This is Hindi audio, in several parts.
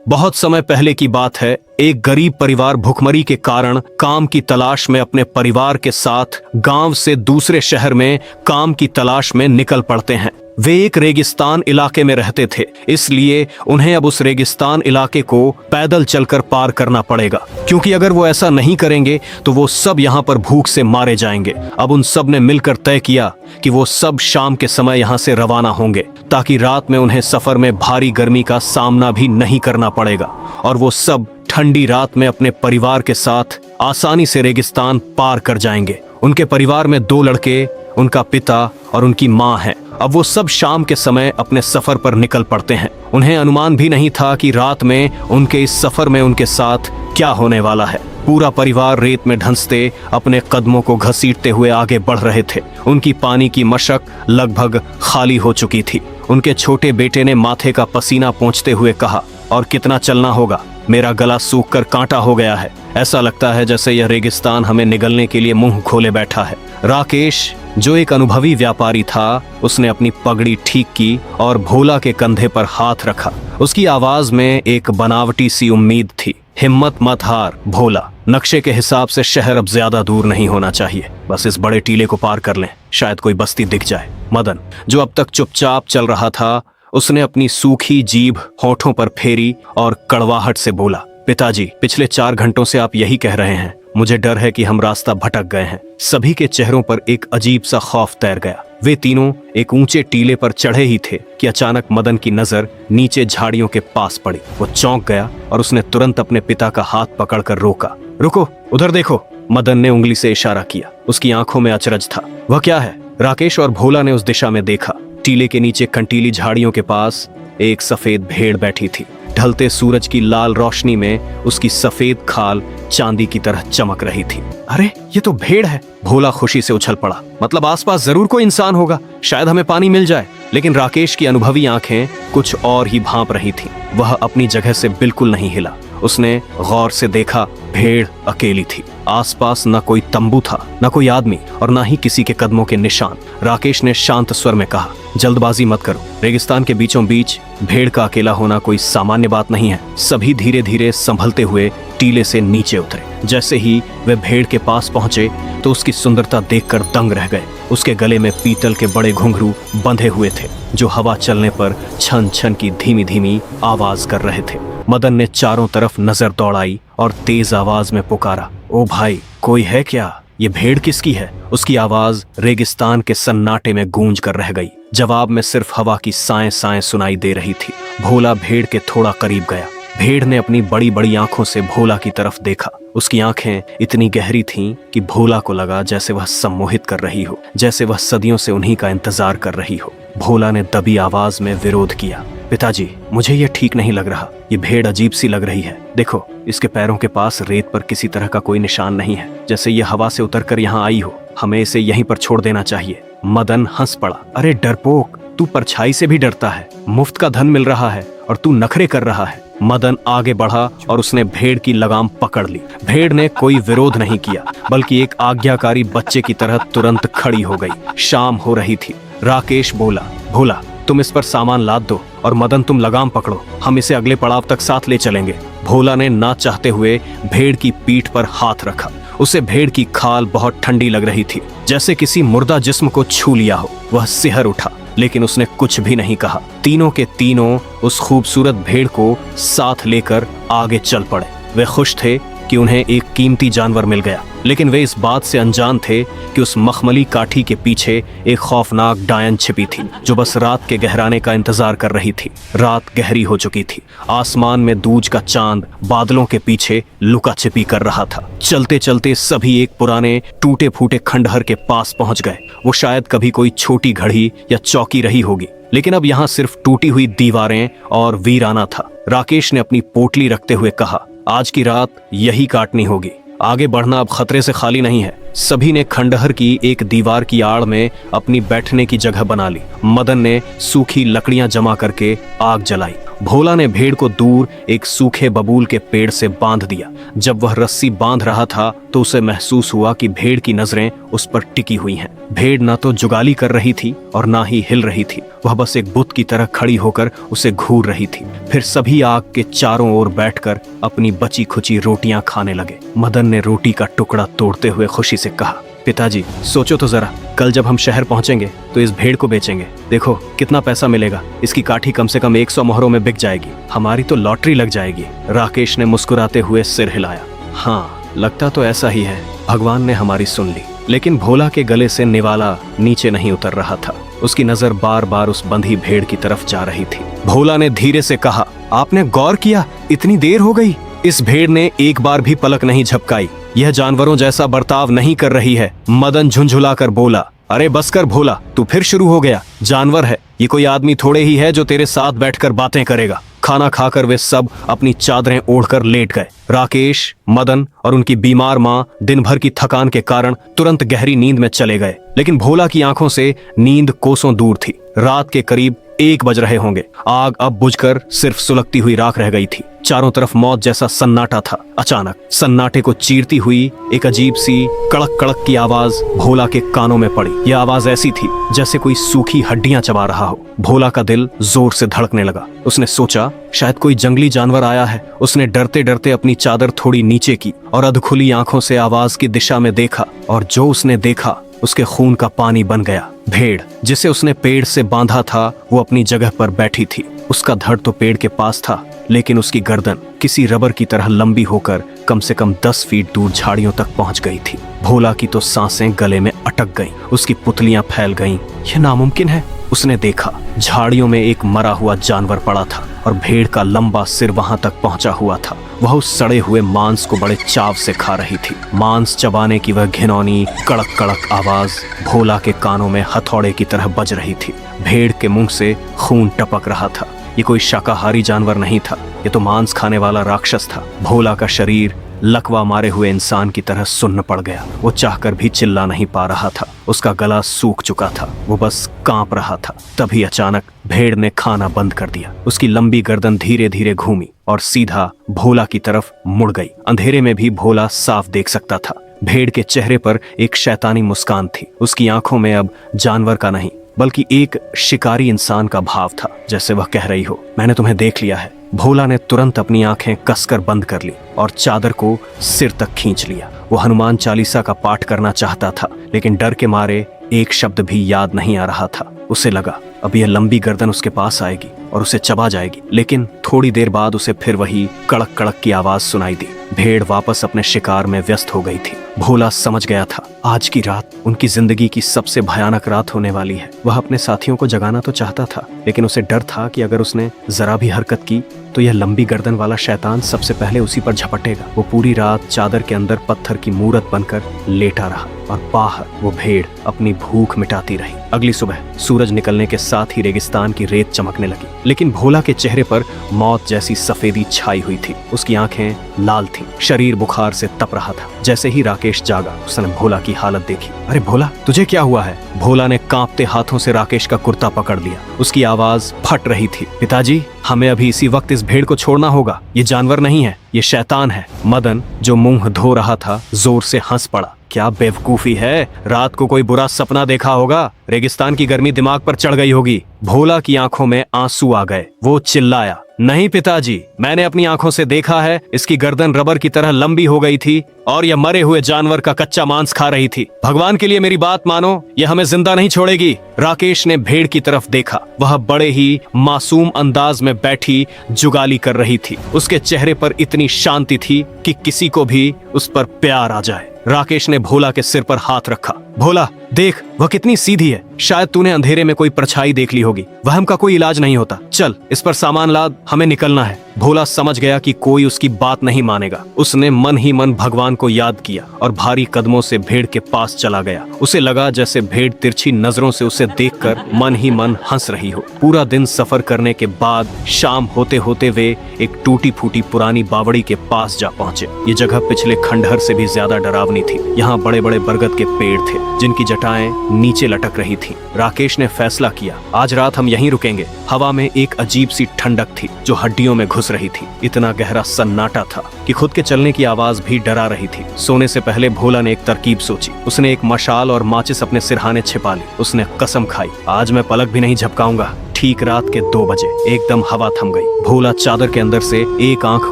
बहुत समय पहले की बात है। एक गरीब परिवार भुखमरी के कारण काम की तलाश में अपने परिवार के साथ गांव से दूसरे शहर में काम की तलाश में निकल पड़ते हैं। वे एक रेगिस्तान इलाके में रहते थे, इसलिए उन्हें अब उस रेगिस्तान इलाके को पैदल चलकर पार करना पड़ेगा, क्योंकि अगर वो ऐसा नहीं करेंगे तो वो सब यहाँ पर भूख से मारे जाएंगे। अब उन सब ने मिलकर तय किया कि वो सब शाम के समय यहाँ से रवाना होंगे, ताकि रात में उन्हें सफर में भारी गर्मी का सामना भी नहीं करना पड़ेगा और वो सब ठंडी रात में अपने परिवार के साथ आसानी से रेगिस्तान पार कर जाएंगे। उनके परिवार में 2 लड़के, उनका पिता और उनकी माँ है। अब वो सब शाम के समय अपने सफर पर निकल पड़ते हैं। उन्हें अनुमान भी नहीं था कि रात में उनके इस सफर में उनके साथ क्या होने वाला है। पूरा परिवार रेत में ढंसते अपने कदमों को घसीटते हुए आगे बढ़ रहे थे। उनकी पानी की मशक लगभग खाली हो चुकी थी। उनके छोटे बेटे ने माथे का पसीना पोंछते हुए कहा, और कितना चलना होगा? मेरा गला सूख कर कांटा हो गया है। ऐसा लगता है जैसे यह रेगिस्तान हमें निगलने के लिए मुंह खोले बैठा है। राकेश, जो एक अनुभवी व्यापारी था, उसने अपनी पगड़ी ठीक की और भोला के कंधे पर हाथ रखा। उसकी आवाज में एक बनावटी सी उम्मीद थी। हिम्मत मत हार भोला, नक्शे के हिसाब से शहर अब ज्यादा दूर नहीं होना चाहिए। बस इस बड़े टीले को पार कर लें, शायद कोई बस्ती दिख जाए। मदन, जो अब तक चुपचाप चल रहा था, उसने अपनी सूखी जीभ होठों पर फेरी और कड़वाहट से बोला, पिताजी, पिछले 4 घंटों से आप यही कह रहे हैं। मुझे डर है कि हम रास्ता भटक गए हैं। सभी के चेहरों पर एक अजीब सा खौफ तैर गया। वे तीनों एक ऊंचे टीले पर चढ़े ही थे कि अचानक मदन की नजर नीचे झाड़ियों के पास पड़ी। वो चौंक गया और उसने तुरंत अपने पिता का हाथ पकड़कर रोका। रुको, उधर देखो। मदन ने उंगली से इशारा किया। उसकी आंखों में अचरज था। वह क्या है? राकेश और भोला ने उस दिशा में देखा। टीले के नीचे कंटीली झाड़ियों के पास एक सफेद भेड़ बैठी थी। ढलते सूरज की लाल रोशनी में उसकी सफेद खाल चांदी की तरह चमक रही थी। अरे, ये तो भेड़ है। भोला खुशी से उछल पड़ा। मतलब आसपास जरूर कोई इंसान होगा, शायद हमें पानी मिल जाए। लेकिन राकेश की अनुभवी आंखें कुछ और ही भांप रही थीं। वह अपनी जगह से बिल्कुल नहीं हिला। उसने गौर से देखा, भेड़ अकेली थी। आसपास न कोई तंबू था, न कोई आदमी और न ही किसी के कदमों के निशान। राकेश ने शांत स्वर में कहा, जल्दबाजी मत करो। रेगिस्तान के बीचों बीच भेड़ का अकेला होना कोई सामान्य बात नहीं है। सभी धीरे धीरे संभलते हुए टीले से नीचे उतरे। जैसे ही वे भेड़ के पास पहुंचे तो उसकी सुंदरता देखकर दंग रह गए। उसके गले में पीतल के बड़े घुंघरू बंधे हुए थे, जो हवा चलने पर छन छन की धीमी धीमी आवाज कर रहे थे। मदन ने चारों तरफ नजर दौड़ाई और तेज आवाज में पुकारा, ओ भाई, कोई है क्या? ये भेड़ किसकी है? उसकी आवाज रेगिस्तान के सन्नाटे में गूंज कर रह गई। जवाब में सिर्फ हवा की साएं साएं सुनाई दे रही थी। भोला भेड़ के थोड़ा करीब गया। भेड़ ने अपनी बड़ी बड़ी आंखों से भोला की तरफ देखा। उसकी आंखें इतनी गहरी थीं कि भोला को लगा जैसे वह सम्मोहित कर रही हो, जैसे वह सदियों से उन्हीं का इंतजार कर रही हो। भोला ने दबी आवाज में विरोध किया, पिताजी, मुझे यह ठीक नहीं लग रहा। ये भेड़ अजीब सी लग रही है। देखो, इसके पैरों के पास रेत पर किसी तरह का कोई निशान नहीं है, जैसे ये हवा से उतरकर यहाँ आई हो। हमें इसे यहीं पर छोड़ देना चाहिए। मदन हंस पड़ा। अरे डरपोक, तू परछाई से भी डरता है। मुफ्त का धन मिल रहा है और तू नखरे कर रहा है। मदन आगे बढ़ा और उसने भेड़ की लगाम पकड़ ली। भेड़ ने कोई विरोध नहीं किया, बल्कि एक आज्ञाकारी बच्चे की तरह तुरंत खड़ी हो गई। शाम हो रही थी। राकेश बोला, भोला, तुम इस पर सामान लाद दो और मदन तुम लगाम पकड़ो। हम इसे अगले पड़ाव तक साथ ले चलेंगे। भोला ने ना चाहते हुए भेड़ की पीठ पर हाथ रखा। उसे भेड़ की खाल बहुत ठंडी लग रही थी, जैसे किसी मुर्दा जिस्म को छू लिया हो। वह सिहर उठा, लेकिन उसने कुछ भी नहीं कहा। तीनों के तीनों उस खूबसूरत भेड़ को साथ लेकर आगे चल पड़े। वे खुश थे कि उन्हें एक कीमती जानवर मिल गया, लेकिन वे इस बात से अनजान थे कि उस मखमली काठी के पीछे एक खौफनाक डायन छिपी थी, जो बस रात के गहराने का इंतजार कर रही थी। रात गहरी हो चुकी थी। आसमान में दूज का चांद बादलों के पीछे लुका छिपी कर रहा था। चलते चलते सभी एक पुराने टूटे फूटे खंडहर के पास पहुंच गए। वो शायद कभी कोई छोटी घड़ी या चौकी रही होगी, लेकिन अब यहाँ सिर्फ टूटी हुई दीवारें और वीराना था। राकेश ने अपनी पोटली रखते हुए कहा, आज की रात यही काटनी होगी। आगे बढ़ना अब खतरे से खाली नहीं है। सभी ने खंडहर की एक दीवार की आड़ में अपनी बैठने की जगह बना ली। मदन ने सूखी लकड़ियां जमा करके आग जलाई। भोला ने भेड़ को दूर एक सूखे बबूल के पेड़ से बांध दिया। जब वह रस्सी बांध रहा था तो उसे महसूस हुआ कि भेड़ की नजरें उस पर टिकी हुई हैं। भेड़ ना तो जुगाली कर रही थी और ना ही हिल रही थी, वह बस एक बुत की तरह खड़ी होकर उसे घूर रही थी। फिर सभी आग के चारों ओर बैठकर अपनी बची खुची रोटियां खाने लगे। मदन ने रोटी का टुकड़ा तोड़ते हुए खुशी से कहा, पिताजी सोचो तो जरा, कल जब हम शहर पहुंचेंगे तो इस भेड़ को बेचेंगे। देखो कितना पैसा मिलेगा, इसकी काठी कम से कम 100 मोहरों में बिक जाएगी, हमारी तो लॉटरी लग जाएगी। राकेश ने मुस्कुराते हुए सिर हिलाया। हाँ, लगता तो ऐसा ही है, भगवान ने हमारी सुन ली। लेकिन भोला के गले से निवाला नीचे नहीं उतर रहा था। उसकी नजर बार बार उस बंधी भेड़ की तरफ जा रही थी। भोला ने धीरे से कहा, आपने गौर किया, इतनी देर हो गई। इस भेड़ ने एक बार भी पलक नहीं झपकाई। यह जानवरों जैसा बर्ताव नहीं कर रही है। मदन झुंझुला कर बोला, अरे बस कर भोला, तू फिर शुरू हो गया। जानवर है, ये कोई आदमी थोड़े ही है जो तेरे साथ बैठकर बातें करेगा। खाना खाकर वे सब अपनी चादरें ओढ़कर लेट गए। राकेश, मदन और उनकी बीमार माँ दिन भर की थकान के कारण तुरंत गहरी नींद में चले गए। लेकिन भोला की आंखों से नींद कोसों दूर थी। रात के करीब 1 बज रहे होंगे। आग अब बुझकर सिर्फ सुलगती हुई राख रह गई थी। चारों तरफ मौत जैसा सन्नाटा था। अचानक सन्नाटे को चीरती हुई एक अजीब सी कड़क कड़क की आवाज भोला के कानों में पड़ी। यह आवाज ऐसी थी जैसे कोई सूखी हड्डियां चबा रहा हो। भोला का दिल जोर से धड़कने लगा। उसने सोचा शायद कोई जंगली जानवर आया है। उसने डरते डरते अपनी चादर थोड़ी नीचे की और अधखुली आंखों से आवाज की दिशा में देखा, और जो उसने देखा उसके खून का पानी बन गया। भेड़ जिसे उसने पेड़ से बांधा था वो अपनी जगह पर बैठी थी। उसका धड़ तो पेड़ के पास था, लेकिन उसकी गर्दन किसी रबर की तरह लंबी होकर कम से कम 10 फीट दूर झाड़ियों तक पहुंच गई थी। भोला की तो सांसें गले में अटक गईं, उसकी पुतलियां फैल गईं। यह नामुमकिन है। उसने देखा झाड़ियों में एक मरा हुआ जानवर पड़ा था और भेड़ का लंबा सिर वहां तक पहुंचा हुआ था। वह उस सड़े हुए मांस को बड़े चाव से खा रही थी। मांस चबाने की वह घिनौनी कड़क कड़क आवाज भोला के कानों में हथौड़े की तरह बज रही थी। भेड़ के मुंह से खून टपक रहा था। ये कोई शाकाहारी जानवर नहीं था, ये तो मांस खाने वाला राक्षस था। भोला का शरीर लकवा मारे हुए इंसान की तरह सुन्न पड़ गया। वो चाहकर भी चिल्ला नहीं पा रहा था। उसका गला सूख चुका था, वो बस कांप रहा था। तभी अचानक भेड़ ने खाना बंद कर दिया। उसकी लंबी गर्दन धीरे धीरे घूमी और सीधा भोला की तरफ मुड़ गई। अंधेरे में भी भोला साफ देख सकता था। भेड़ के चेहरे पर एक शैतानी मुस्कान थी। उसकी आंखों में अब जानवर का नहीं बल्कि एक शिकारी इंसान का भाव था, जैसे वह कह रही हो, मैंने तुम्हें देख लिया है। भोला ने तुरंत अपनी आंखें कसकर बंद कर ली और चादर को सिर तक खींच लिया। वो हनुमान चालीसा का पाठ करना चाहता था, लेकिन डर के मारे एक शब्द भी याद नहीं आ रहा था। उसे लगा अब यह लंबी गर्दन उसके पास आएगी और उसे चबा जाएगी। लेकिन थोड़ी देर बाद उसे फिर वही कड़क कड़क की आवाज सुनाई दी। भेड़ वापस अपने शिकार में व्यस्त हो गई थी। भोला समझ गया था आज की रात उनकी जिंदगी की सबसे भयानक रात होने वाली है। वह अपने साथियों को जगाना तो चाहता था, लेकिन उसे डर था कि अगर उसने जरा भी हरकत की तो यह लंबी गर्दन वाला शैतान सबसे पहले उसी पर झपटेगा। वो पूरी रात चादर के अंदर पत्थर की मूरत बनकर लेटा रहा और बाहर वो भेड़ अपनी भूख मिटाती रही। अगली सुबह सूरज निकलने के साथ ही रेगिस्तान की रेत चमकने लगी, लेकिन भोला के चेहरे पर मौत जैसी सफेदी छाई हुई थी। उसकी आंखें लाल थीं, शरीर बुखार से तप रहा था। जैसे ही राकेश जागा उसने भोला की हालत देखी। अरे भोला, तुझे क्या हुआ है? भोला ने कांपते हाथों से राकेश का कुर्ता पकड़ लिया। उसकी आवाज फट रही थी। पिताजी, हमें अभी इसी वक्त इस भेड़ को छोड़ना होगा। ये जानवर नहीं है, ये शैतान है। मदन, जो मुंह धो रहा था, जोर से हंस पड़ा। क्या बेवकूफी है, रात को कोई बुरा सपना देखा होगा। रेगिस्तान की गर्मी दिमाग पर चढ़ गई होगी। भोला की आंखों में आंसू आ गए। वो चिल्लाया, नहीं पिताजी, मैंने अपनी आंखों से देखा है। इसकी गर्दन रबर की तरह लंबी हो गई थी और यह मरे हुए जानवर का कच्चा मांस खा रही थी। भगवान के लिए मेरी बात मानो, यह हमें जिंदा नहीं छोड़ेगी। राकेश ने भेड़ की तरफ देखा। वह बड़े ही मासूम अंदाज में बैठी जुगाली कर रही थी। उसके चेहरे पर इतनी शांति थी कि किसी को भी उस पर प्यार आ जाए। राकेश ने भोला के सिर पर हाथ रखा। भोला, देख, वह कितनी सीधी है। शायद तूने अंधेरे में कोई परछाई देख ली होगी। वहम का कोई इलाज नहीं होता। चल, इस पर सामान लाद, हमें निकलना है। भोला समझ गया कि कोई उसकी बात नहीं मानेगा। उसने मन ही मन भगवान को याद किया और भारी कदमों से भेड़ के पास चला गया। उसे लगा जैसे भेड़ तिरछी नजरों से उसे देखकर मन ही मन हंस रही हो। पूरा दिन सफर करने के बाद शाम होते होते वे एक टूटी फूटी पुरानी बावड़ी के पास जा पहुंचे। ये जगह पिछले खंडहर से भी ज्यादा डरावनी थी। यहाँ बड़े बड़े बरगद के पेड़ थे जिनकी जटाएं नीचे लटक रही थीं। राकेश ने फैसला किया, आज रात हम यहीं रुकेंगे। हवा में एक अजीब सी ठंडक थी जो हड्डियों में घुस रही थी। इतना गहरा सन्नाटा था कि खुद के चलने की आवाज भी डरा रही थी। सोने से पहले भोला ने एक तरकीब सोची। उसने एक मशाल और माचिस अपने सिरहाने छिपा ली। उसने कसम खाई, आज मैं पलक भी नहीं झपकाऊंगा। ठीक रात के 2 बजे एकदम हवा थम गई। भोला चादर के अंदर से एक आंख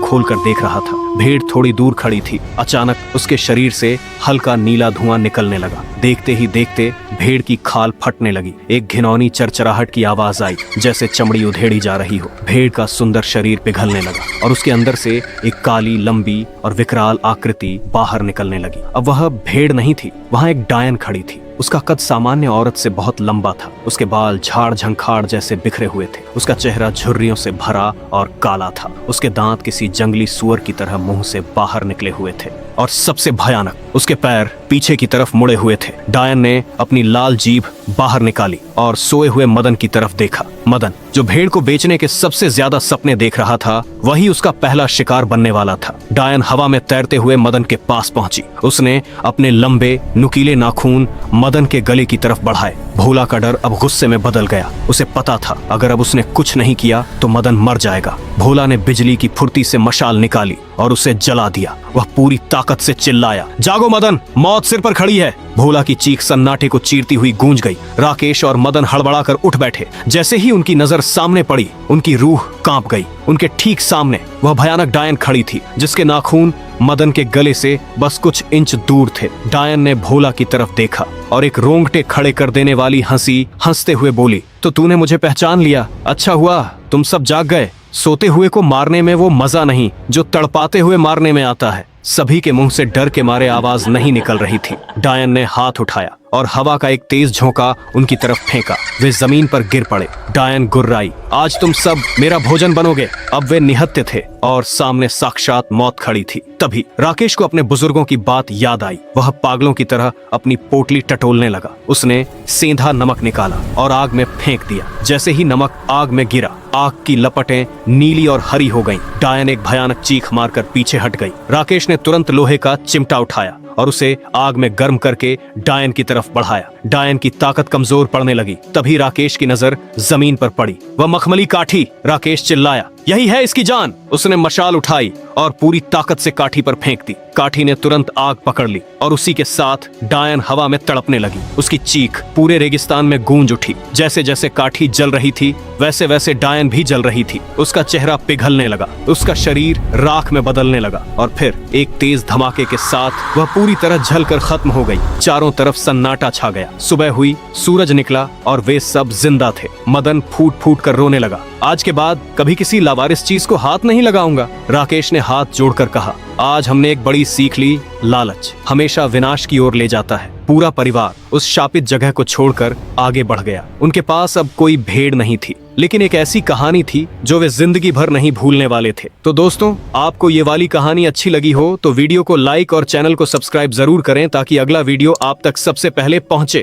खोलकर देख रहा था। भेड़ थोड़ी दूर खड़ी थी। अचानक उसके शरीर से हल्का नीला धुआं निकलने लगा। देखते ही देखते भेड़ की खाल फटने लगी। एक घिनौनी चरचराहट की आवाज आई, जैसे चमड़ी उधेड़ी जा रही हो। भेड़ का सुंदर शरीर पिघलने लगा और उसके अंदर से एक काली, लंबी और विकराल आकृति बाहर निकलने लगी। अब वह भेड़ नहीं थी, वहां एक डायन खड़ी थी। उसका कद सामान्य औरत से बहुत लंबा था। उसके बाल झाड़ झंखाड़ जैसे बिखरे हुए थे। उसका चेहरा झुर्रियों से भरा और काला था। उसके दांत किसी जंगली सुअर की तरह मुंह से बाहर निकले हुए थे और सबसे भयानक, उसके पैर पीछे की तरफ मुड़े हुए थे। डायन ने अपनी लाल जीभ बाहर निकाली और सोए हुए मदन की तरफ देखा। मदन, जो भेड़ को बेचने के सबसे ज्यादा सपने देख रहा था, वही उसका पहला शिकार बनने वाला था। डायन हवा में तैरते हुए मदन के पास पहुंची। उसने अपने लंबे नुकीले नाखून मदन के गले की तरफ बढ़ाए। भोला का डर अब गुस्से में बदल गया। उसे पता था, अगर अब उसने कुछ नहीं किया तो मदन मर जाएगा। भोला ने बिजली की फुर्ती से मशाल निकाली और उसे जला दिया। वह पूरी ताकत से चिल्लाया, जागो मदन, मौत सिर पर खड़ी है। भोला की चीख सन्नाटे को चीरती हुई गूंज गई। राकेश और मदन हड़बड़ाकर उठ बैठे। जैसे ही उनकी नजर सामने पड़ी, उनकी रूह कांप गई। उनके ठीक सामने वह भयानक डायन खड़ी थी, जिसके नाखून मदन के गले से बस कुछ इंच दूर थे। डायन ने भोला की तरफ देखा और एक रोंगटे खड़े कर देने वाली हंसी हंसते हुए बोली, तो तूने मुझे पहचान लिया? अच्छा हुआ तुम सब जाग गए। सोते हुए को मारने में वो मजा नहीं जो तड़पाते हुए मारने में आता है। सभी के मुंह से डर के मारे आवाज नहीं निकल रही थी। डायन ने हाथ उठाया और हवा का एक तेज झोंका उनकी तरफ फेंका। वे जमीन पर गिर पड़े। डायन गुर्राई, आज तुम सब मेरा भोजन बनोगे। अब वे निहत्थे थे और सामने साक्षात मौत खड़ी थी। तभी राकेश को अपने बुजुर्गों की बात याद आई। वह पागलों की तरह अपनी पोटली टटोलने लगा। उसने सेंधा नमक निकाला और आग में फेंक दिया। जैसे ही नमक आग में गिरा, आग की लपटें नीली और हरी हो गईं। डायन एक भयानक चीख मारकर पीछे हट गई। राकेश ने तुरंत लोहे का चिमटा उठाया और उसे आग में गर्म करके डायन की तरफ बढ़ाया। डायन की ताकत कमजोर पड़ने लगी। तभी राकेश की नजर जमीन पर पड़ी। वह मखमली काठी। राकेश चिल्लाया, यही है इसकी जान। उसने मशाल उठाई और पूरी ताकत से काठी पर फेंक दी। काठी ने तुरंत आग पकड़ ली और उसी के साथ डायन हवा में तड़पने लगी। उसकी चीख पूरे रेगिस्तान में गूंज उठी। जैसे जैसे काठी जल रही थी, वैसे वैसे डायन भी जल रही थी। उसका चेहरा पिघलने लगा, उसका शरीर राख में बदलने लगा और फिर एक तेज धमाके के साथ वह पूरी तरह जलकर खत्म हो गई। चारों तरफ सन्नाटा छा गया। सुबह हुई, सूरज निकला और वे सब जिंदा थे। मदन फूट फूट कर रोने लगा। आज के बाद कभी किसी लावारिस चीज को हाथ नहीं लगाऊंगा। राकेश ने हाथ जोड़कर कहा, आज हमने एक बड़ी सीख ली, लालच हमेशा विनाश की ओर ले जाता है। पूरा परिवार उस शापित जगह को छोड़कर आगे बढ़ गया। उनके पास अब कोई भेड़ नहीं थी, लेकिन एक ऐसी कहानी थी जो वे जिंदगी भर नहीं भूलने वाले थे। तो दोस्तों, आपको ये वाली कहानी अच्छी लगी हो तो वीडियो को लाइक और चैनल को सब्सक्राइब जरूर करें, ताकि अगला वीडियो आप तक सबसे पहले पहुंचे।